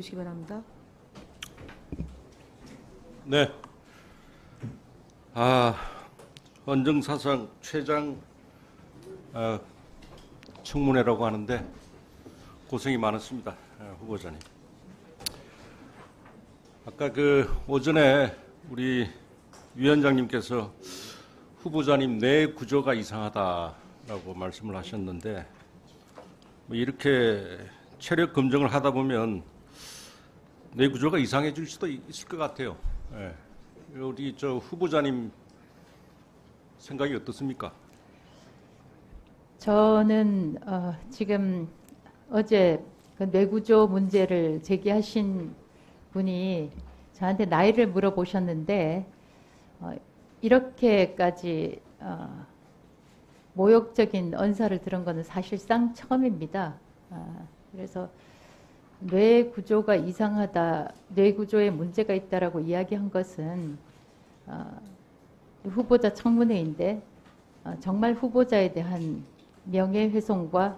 주시기 바랍니다. 네. 헌정사상 최장 청문회라고 하는데 고생이 많았습니다, 후보자님. 아까 오전에 우리 위원장님께서 후보자님 뇌 구조가 이상하다라고 말씀을 하셨는데, 뭐 이렇게 체력 검정을 하다 보면 뇌 구조가 이상해질 수도 있을 것 같아요. 예. 우리 후보자님 생각이 어떻습니까? 저는 지금 어제 그 뇌구조 문제를 제기하신 분이 저한테 나이를 물어보셨는데 이렇게까지 모욕적인 언사를 들은 것은 사실상 처음입니다. 그래서 뇌 구조가 이상하다, 뇌 구조에 문제가 있다라고 이야기한 것은 후보자 청문회인데 정말 후보자에 대한 명예훼손과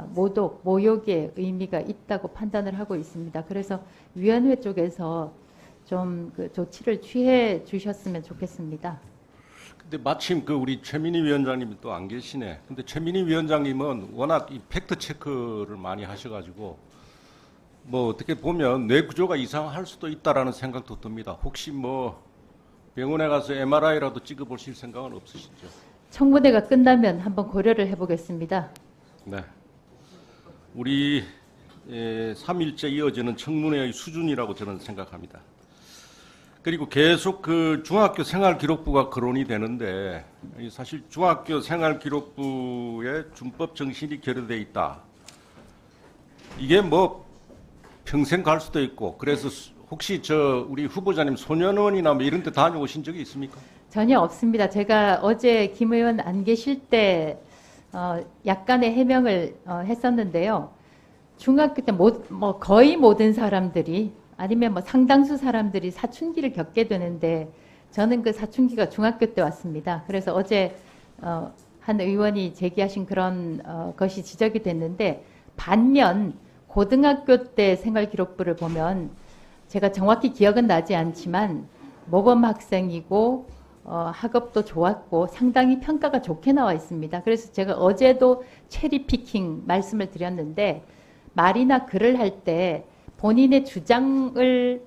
모독, 모욕의 의미가 있다고 판단을 하고 있습니다. 그래서 위원회 쪽에서 좀 그 조치를 취해 주셨으면 좋겠습니다. 근데 마침 우리 최민희 위원장님이 또 안 계시네. 근데 최민희 위원장님은 워낙 이 팩트 체크를 많이 하셔가지고 뭐 어떻게 보면 뇌 구조가 이상할 수도 있다라는 생각도 듭니다. 혹시 뭐 병원에 가서 MRI라도 찍어보실 생각은 없으시죠? 청문회가 끝나면 한번 고려를 해보겠습니다. 네. 우리 3일째 이어지는 청문회의 수준이라고 저는 생각합니다. 그리고 계속 중학교 생활기록부가 거론이 되는데, 사실 중학교 생활기록부에 준법 정신이 결여되어 있다. 이게 뭐 평생 갈 수도 있고, 그래서 혹시 우리 후보자님 소년원이나 뭐 이런 데 다녀오신 적이 있습니까? 전혀 없습니다. 제가 어제 김 의원 안 계실 때 약간의 해명을 했었는데요. 중학교 때 뭐 거의 모든 사람들이 아니면 뭐 상당수 사람들이 사춘기를 겪게 되는데 저는 그 사춘기가 중학교 때 왔습니다. 그래서 어제 한 의원이 제기하신 그런 것이 지적이 됐는데, 반면 고등학교 때 생활기록부를 보면 제가 정확히 기억은 나지 않지만 모범 학생이고 학업도 좋았고 상당히 평가가 좋게 나와 있습니다. 그래서 제가 어제도 체리 피킹 말씀을 드렸는데, 말이나 글을 할 때 본인의 주장을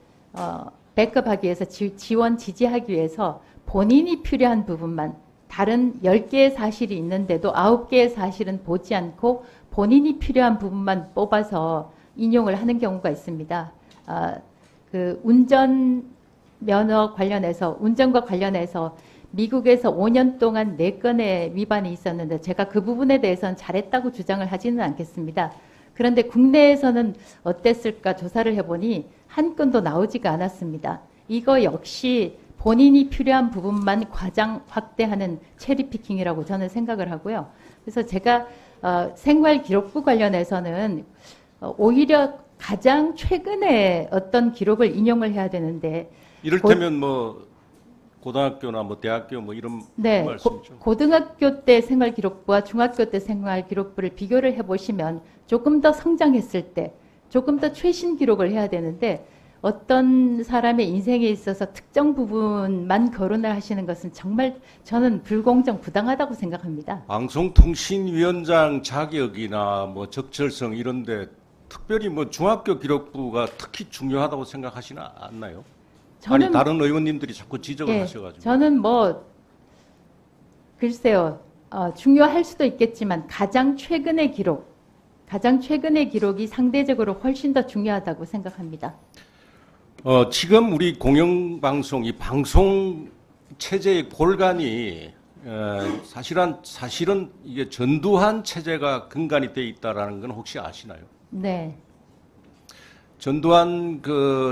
백업하기 위해서 지원 지지하기 위해서 본인이 필요한 부분만, 다른 10개의 사실이 있는데도 9개의 사실은 보지 않고 본인이 필요한 부분만 뽑아서 인용을 하는 경우가 있습니다. 운전면허 관련해서, 운전과 관련해서 미국에서 5년 동안 4건의 위반이 있었는데 제가 그 부분에 대해서는 잘했다고 주장을 하지는 않겠습니다. 그런데 국내에서는 어땠을까 조사를 해보니 한 건도 나오지가 않았습니다. 이거 역시 본인이 필요한 부분만 과장 확대하는 체리피킹이라고 저는 생각을 하고요. 그래서 제가 생활기록부 관련해서는 오히려 가장 최근에 어떤 기록을 인용을 해야 되는데, 이를테면 뭐 고등학교나 뭐 대학교 뭐 이런 네, 말씀이죠. 고등학교 때 생활기록부와 중학교 때 생활기록부를 비교를 해보시면 조금 더 성장했을 때 조금 더 최신 기록을 해야 되는데, 어떤 사람의 인생에 있어서 특정 부분만 거론을 하시는 것은 정말 저는 불공정, 부당하다고 생각합니다. 방송통신위원장 자격이나 뭐 적절성 이런데 특별히 뭐 중학교 기록부가 특히 중요하다고 생각하시는 않나요? 아니 다른 의원님들이 자꾸 지적을 하셔가지고. 저는 뭐 글쎄요, 중요할 수도 있겠지만 가장 최근의 기록이 상대적으로 훨씬 더 중요하다고 생각합니다. 지금 우리 공영방송, 이 방송 체제의 골간이 사실은 이게 전두환 체제가 근간이 돼 있다라는 건 혹시 아시나요? 네. 전두환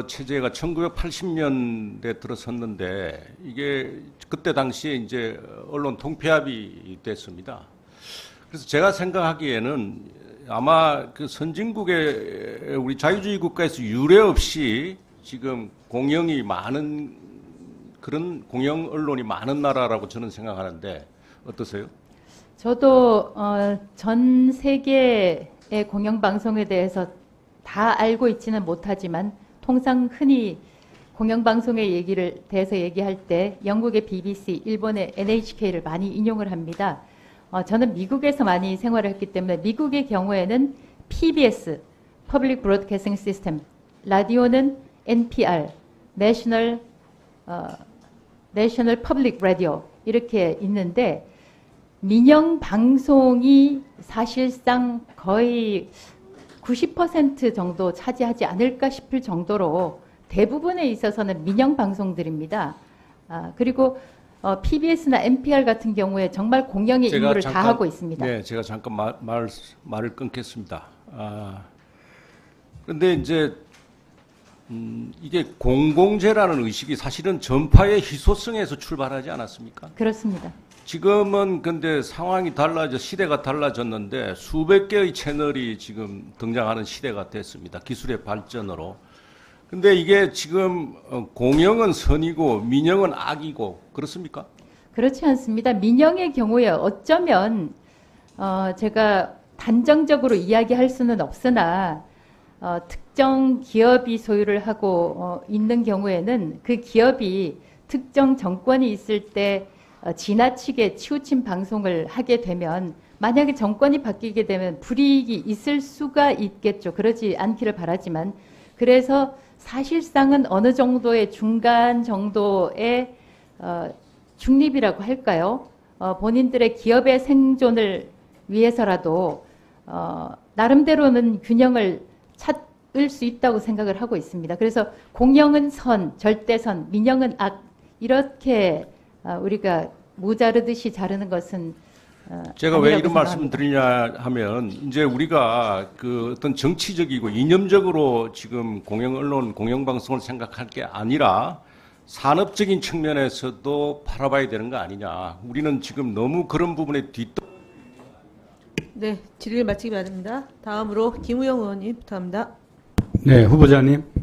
체제가 1980년대 들어섰는데 이게 그때 당시에 이제 언론 통폐합이 됐습니다. 그래서 제가 생각하기에는 아마 선진국의 우리 자유주의 국가에서 유례 없이 지금 공영이 많은, 그런 공영 언론이 많은 나라라고 저는 생각하는데 어떠세요? 저도 전 세계의 공영방송에 대해서 다 알고 있지는 못하지만 통상 흔히 공영방송의 얘기를 대해서 얘기할 때 영국의 BBC, 일본의 NHK를 많이 인용을 합니다. 저는 미국에서 많이 생활을 했기 때문에 미국의 경우에는 PBS, Public Broadcasting System, 라디오는 NPR, National Public Radio 이렇게 있는데 민영 방송이 사실상 거의 90% 정도 차지하지 않을까 싶을 정도로 대부분에 있어서는 민영 방송들입니다. 그리고 PBS나 NPR 같은 경우에 정말 공영의 임무를 다 하고 있습니다. 네, 제가 잠깐 말을 끊겠습니다. 그런데 이제 이게 공공재라는 의식이 사실은 전파의 희소성에서 출발하지 않았습니까? 그렇습니다. 지금은 근데 상황이 시대가 달라졌는데 수백 개의 채널이 지금 등장하는 시대가 됐습니다. 기술의 발전으로. 근데 이게 지금 공영은 선이고 민영은 악이고 그렇습니까? 그렇지 않습니다. 민영의 경우에 어쩌면 제가 단정적으로 이야기할 수는 없으나 특정 기업이 소유를 하고 있는 경우에는 그 기업이 특정 정권이 있을 때 지나치게 치우친 방송을 하게 되면 만약에 정권이 바뀌게 되면 불이익이 있을 수가 있겠죠. 그러지 않기를 바라지만 그래서 사실상은 어느 정도의 중간 정도의 중립이라고 할까요? 본인들의 기업의 생존을 위해서라도 나름대로는 균형을 찾을 수 있다고 생각을 하고 있습니다. 그래서 공영은 선, 절대선, 민영은 악 이렇게 우리가 무 자르듯이 자르는 것은 제가 왜 아니라고 이런 말씀을 생각합니다. 드리냐 하면 이제 우리가 그 어떤 정치적이고 이념적으로 지금 공영 공영방송을 생각할 게 아니라 산업적인 측면에서도 바라봐야 되는 거 아니냐. 우리는 지금 너무 그런 부분에 네, 질의를 마치기 바랍니다. 다음으로 김우영 의원님 부탁합니다. 네, 후보자님.